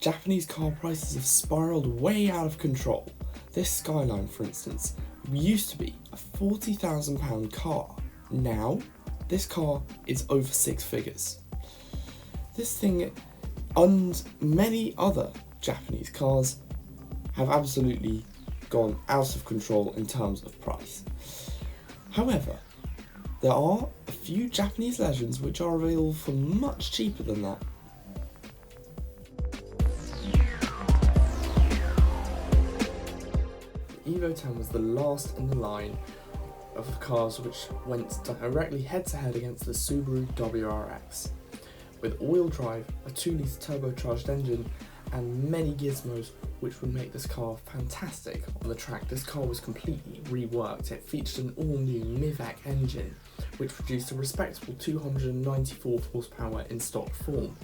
Japanese car prices have spiralled way out of control. This Skyline, for instance, used to be a £40,000 car. Now, this car is over six figures. This thing and many other Japanese cars have absolutely gone out of control in terms of price. However, there are a few Japanese legends which are available for much cheaper than that. The Evo 10 was the last in the line of cars which went directly head-to-head against the Subaru Double RX. With all-wheel drive, a 2-litre turbocharged engine, and many gizmos which would make this car fantastic on the track. This car was completely reworked. It featured an all-new MIVAC engine which produced a respectable 294 horsepower in stock form.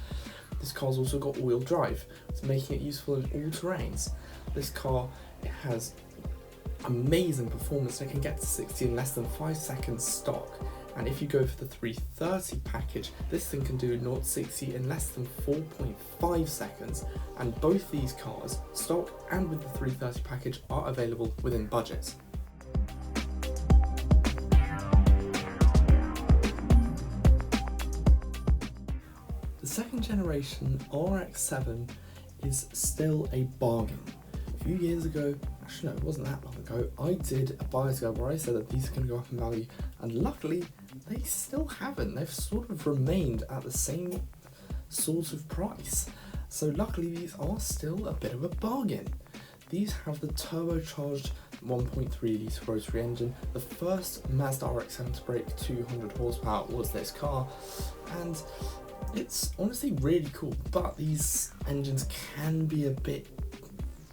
This car's also got all-wheel drive, so making it useful in all terrains. This car, it has amazing performance. It can get to 60 in less than 5 seconds stock, and if you go for the 330 package, this thing can do 0-60 in less than 4.5 seconds, and both these cars, stock and with the 330 package, are available within budget. The second generation RX7 is still a bargain. A few years ago, actually no, it wasn't that long ago, I did a buyer's guide where I said that these are going to go up in value, and luckily they still haven't. They've sort of remained at the same sort of price. So luckily these are still a bit of a bargain. These have the turbocharged 1.3 litre rotary engine. The first Mazda RX7 to break 200 horsepower was this car, and it's honestly really cool, but these engines can be a bit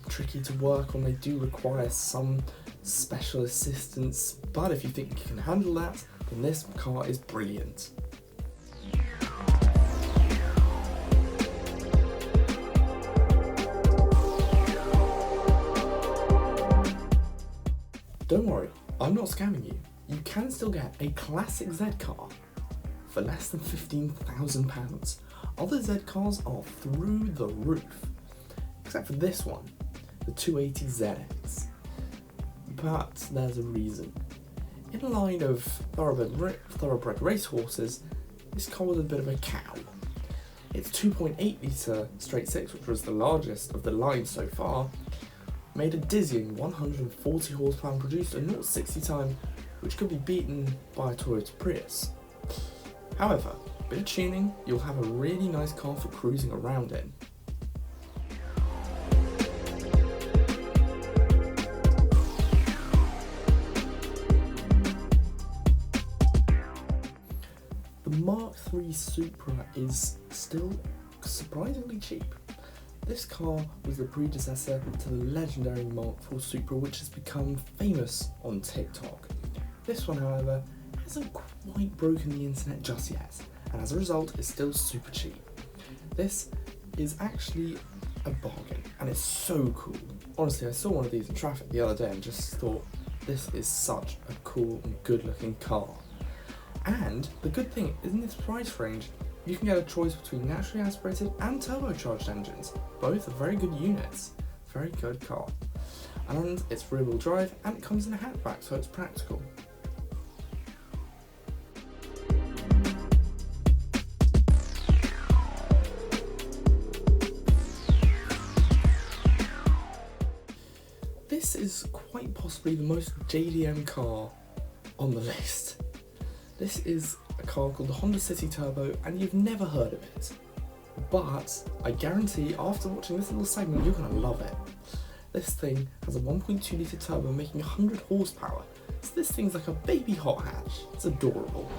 tricky to work on. They do require some special assistance, but if you think you can handle that, then this car is brilliant. Don't worry, I'm not scamming you. You can still get a classic Z car for less than £15,000. Other Z cars are through the roof, except for this one, the 280ZX. But there's a reason. In a line of thoroughbred racehorses, this car was a bit of a cow. Its 2.8 litre straight six, which was the largest of the line so far, made a dizzying 140 horsepower and produced a 0-60 time which could be beaten by a Toyota Prius. However, a bit of tuning, you'll have a really nice car for cruising around in. The Mark III Supra is still surprisingly cheap. This car was the predecessor to the legendary Mark IV Supra, which has become famous on TikTok. This one, however, hasn't quite broken the internet just yet, and as a result is still super cheap. This is actually a bargain, and it's so cool. Honestly, I saw one of these in traffic the other day and just thought, this is such a cool and good looking car. And the good thing is, in this price range, you can get a choice between naturally aspirated and turbocharged engines. Both are very good units. Very good car. And it's rear-wheel drive, and it comes in a hatchback, so it's practical. This is quite possibly the most JDM car on the list. This is a car called the Honda City Turbo, and you've never heard of it. But I guarantee after watching this little segment, you're going to love it. This thing has a 1.2 litre turbo making 100 horsepower. So this thing's like a baby hot hatch. It's adorable.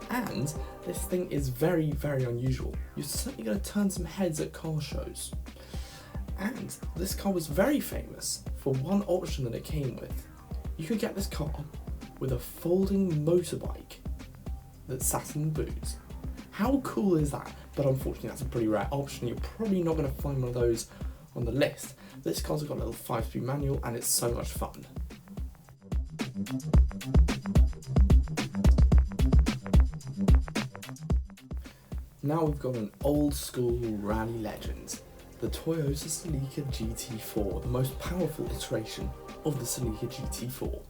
And this thing is very, very unusual. You're certainly going to turn some heads at car shows. And this car was very famous for one option that it came with. You could get this car with a folding motorbike that sat in the boot. How cool is that? But unfortunately that's a pretty rare option. You're probably not going to find one of those on the list. This car's got a little 5-speed manual and it's so much fun. Now we've got an old school rally legend. the Toyota Celica GT4, the most powerful iteration of the Celica GT4.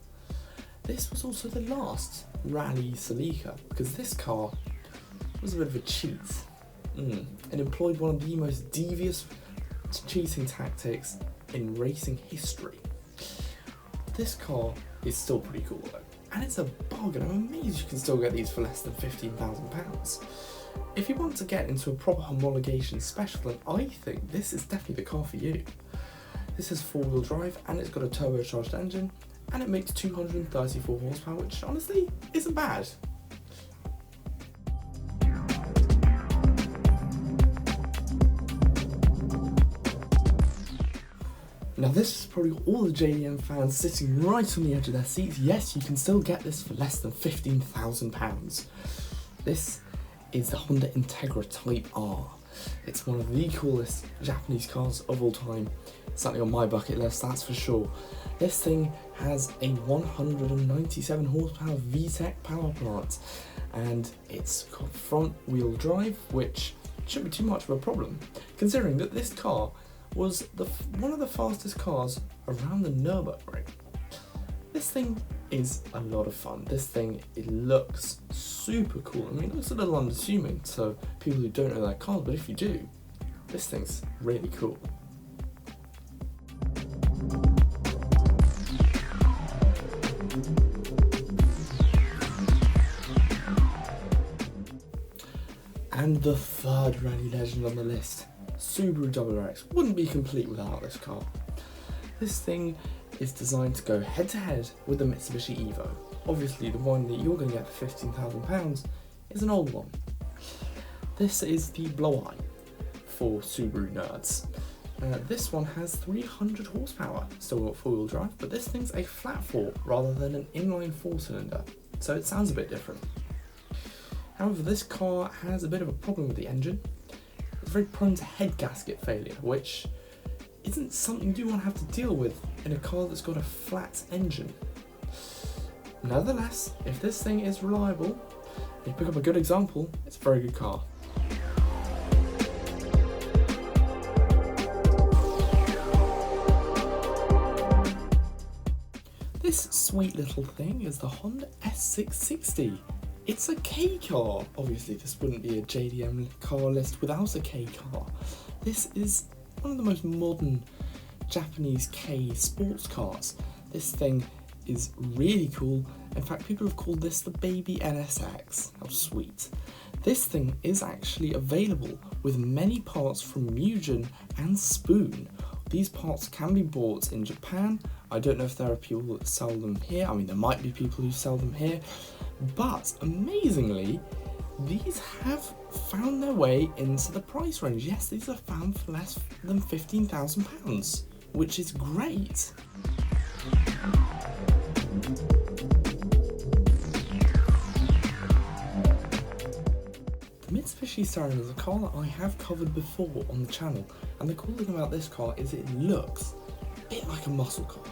This was also the last rally Celica, because this car was a bit of a cheat. It employed one of the most devious cheating tactics in racing history. This car is still pretty cool though, and it's a bargain. I'm amazed you can still get these for less than £15,000. If you want to get into a proper homologation special, then I think this is definitely the car for you. This has 4-wheel drive and it's got a turbocharged engine, and it makes 234 horsepower, which honestly isn't bad. Now this is probably all the JDM fans sitting right on the edge of their seats. Yes, you can still get this for less than £15,000. This is the Honda Integra Type R. It's one of the coolest Japanese cars of all time. Certainly on my bucket list, that's for sure. This thing has a 197 horsepower VTEC power plant, and it's got front wheel drive, which shouldn't be too much of a problem, considering that this car was one of the fastest cars around the Nürburgring. This thing is a lot of fun. This thing, it looks super cool. I mean, it looks a little unassuming to people who don't know their cars, but if you do, this thing's really cool. And the third rally legend on the list, Subaru Double RX, wouldn't be complete without this car. This thing is designed to go head to head with the Mitsubishi Evo. Obviously the one that you're going to get for £15,000 is an old one. This is the blow-eye for Subaru nerds. This one has 300 horsepower, still got 4-wheel drive, but this thing's a flat 4 rather than an inline 4-cylinder, so it sounds a bit different. However, this car has a bit of a problem with the engine. It's very prone to head gasket failure, which isn't something you do want to have to deal with in a car that's got a flat engine. Nevertheless, if this thing is reliable, if you pick up a good example, it's a very good car. This sweet little thing is the Honda S660. It's a K car. Obviously this wouldn't be a JDM car list without a K car. This is one of the most modern Japanese K sports cars. This thing is really cool. In fact, people have called this the baby NSX. How sweet. This thing is actually available with many parts from Mugen and Spoon. These parts can be bought in Japan. I don't know if there are people that sell them here. I mean, there might be people who sell them here, but amazingly, these have found their way into the price range. Yes, these are found for less than £15,000, which is great. The Mitsubishi Siren is a car that I have covered before on the channel, and the cool thing about this car is it looks a bit like a muscle car.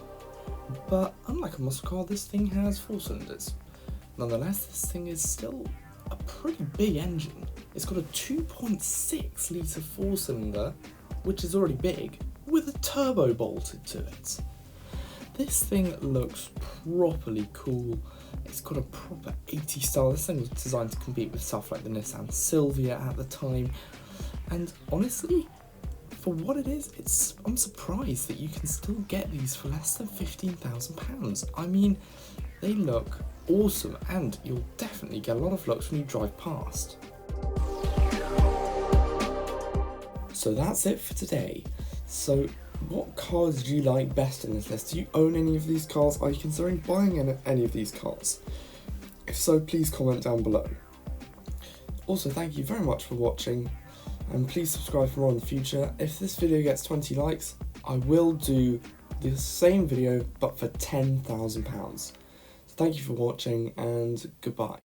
But unlike a muscle car, this thing has 4 cylinders. Nonetheless, this thing is still a pretty big engine. It's got a 2.6 litre 4-cylinder, which is already big, with a turbo bolted to it. This thing looks properly cool. It's got a proper 80s style. This thing was designed to compete with stuff like the Nissan Silvia at the time. And honestly, for what it is, I'm surprised that you can still get these for less than £15,000. I mean, they look awesome, and you'll definitely get a lot of looks when you drive past. So that's it for today. So what cars do you like best in this list? Do you own any of these cars? Are you considering buying any of these cars? If so, please comment down below. Also, thank you very much for watching, and please subscribe for more in the future. If this video gets 20 likes, I will do the same video but for £10,000. Thank you for watching, and goodbye.